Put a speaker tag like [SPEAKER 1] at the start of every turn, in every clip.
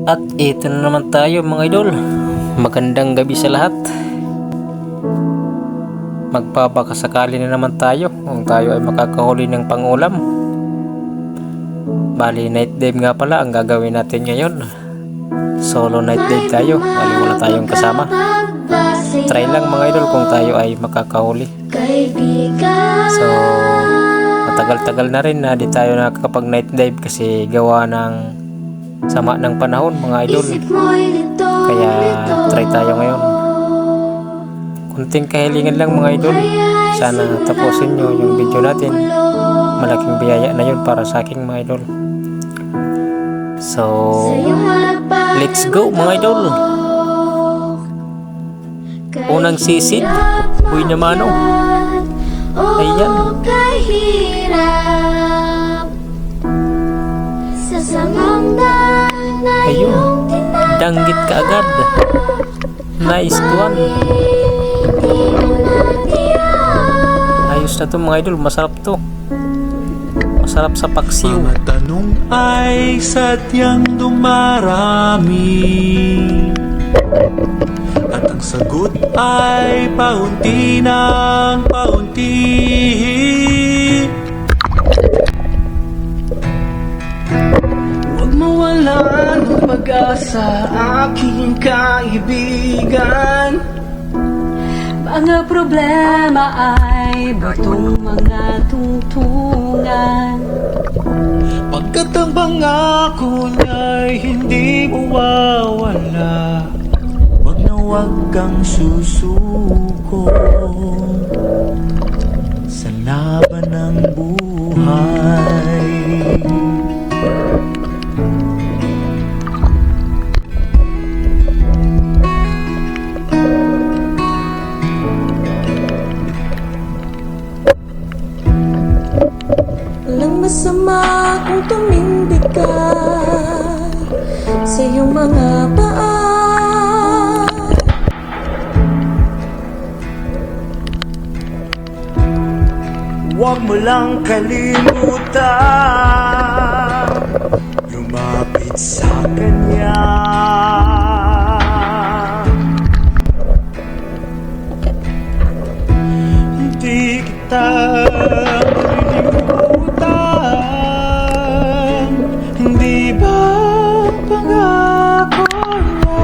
[SPEAKER 1] At ito na naman tayo mga idol. Magandang gabi sa lahat. Magpapakasakali na naman tayo kung tayo ay makakahuli ng pangulam. Bali, night dive nga pala ang gagawin natin ngayon. Solo night dive tayo. Bali, wala tayong kasama. Try lang mga idol kung tayo ay makakahuli. So, matagal-tagal na rin na di tayo nakakapag night dive kasi gawa ng sama ng panahon mga idol. Kaya try tayo ngayon. Kunting kahilingan lang mga idol. Sana tapusin nyo yung video natin. Malaking biyaya na yun para sa aking mga idol. So, let's go mga idol. Unang sisid, Uy Namano. Ayan. Ayun, danggit ka agad. Nice one. Ayos na to mga idol, masarap to. Masarap sa paksiw.
[SPEAKER 2] Mga tanong ay sadyang dumarami, at ang sagot ay paunti ng paunti. Huwag mawala ng pag-asa, aking kaibigan.
[SPEAKER 3] Mga problema ay batong mga tungtungan.
[SPEAKER 2] Pagkat ang pangako niya'y hindi mawawala, wag na wag kang susuko sa laban ng buhay.
[SPEAKER 3] Walang masama kung tumindig ka sa iyong mga paa.
[SPEAKER 2] Huwag mo lang kalimutan lumapit sa Kanya. Hindi kita malilimutan, hindi ba pangako niya?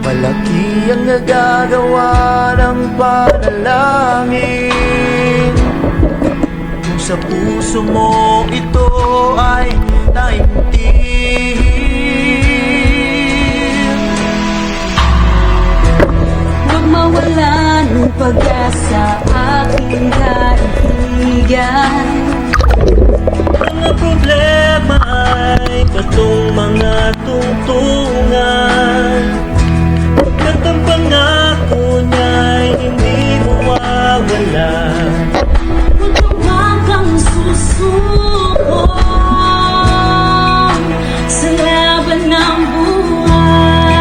[SPEAKER 2] Malaki ang nagagawa ng panalangin kung sa puso mo ito ay taimtim.
[SPEAKER 3] Huwag mawala ng pag-asa, aking kaibigan.
[SPEAKER 2] Mga problema ay batong mga tungtungan. Pagkat ang pangako niya'y hindi mawawala,
[SPEAKER 3] Huwag kang susuko sa laban ng buhay.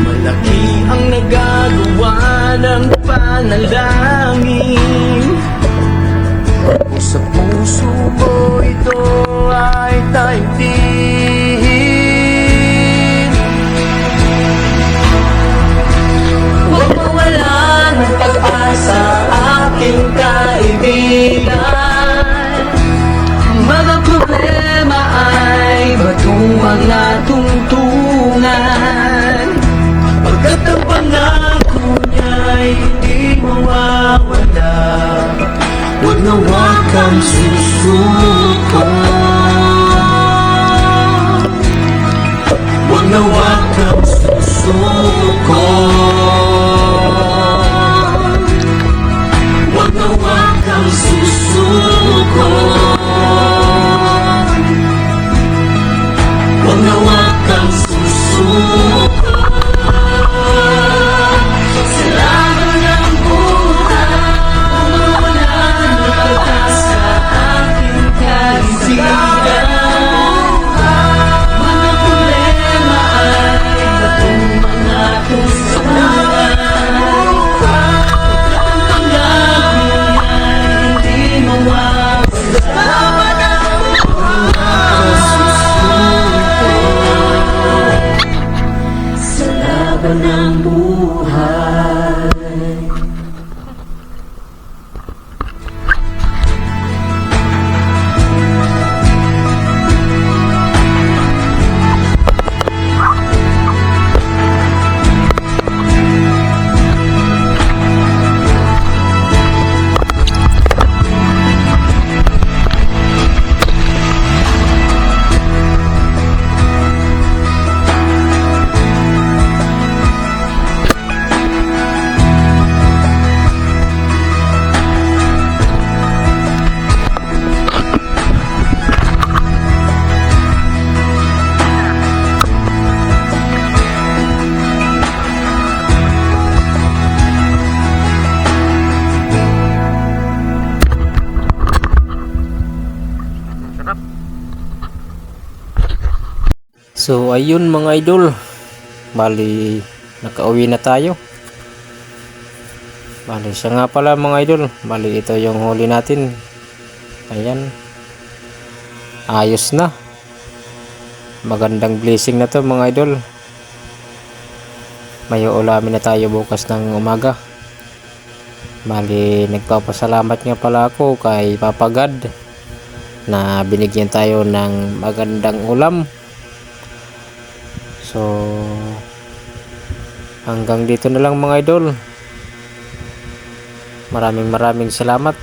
[SPEAKER 2] malaki ang nagagawa ng panalangin kung sa puso mo ito ay taimtim.
[SPEAKER 3] Huwag mawala ng pag-asa, aking kaibigan. Mga problema ay batong mga tungtungan.
[SPEAKER 2] Pagkat ang pangako niya'y hindi mawawala,
[SPEAKER 3] Huwag na huwag kang susuko.
[SPEAKER 2] huwag na wag kang susuko.
[SPEAKER 3] Huwag na huwag kang susuko.
[SPEAKER 1] So ayun mga idol, bali nakauwi na tayo. Bali siya nga pala mga idol, bali ito yung huli natin. Ayan, ayos na, magandang blessing na to mga idol. May uulamin na tayo bukas ng umaga. Bali nagpapasalamat nga pala ako kay Papa God na binigyan tayo ng magandang ulam. So hanggang dito na lang mga idol. Maraming salamat.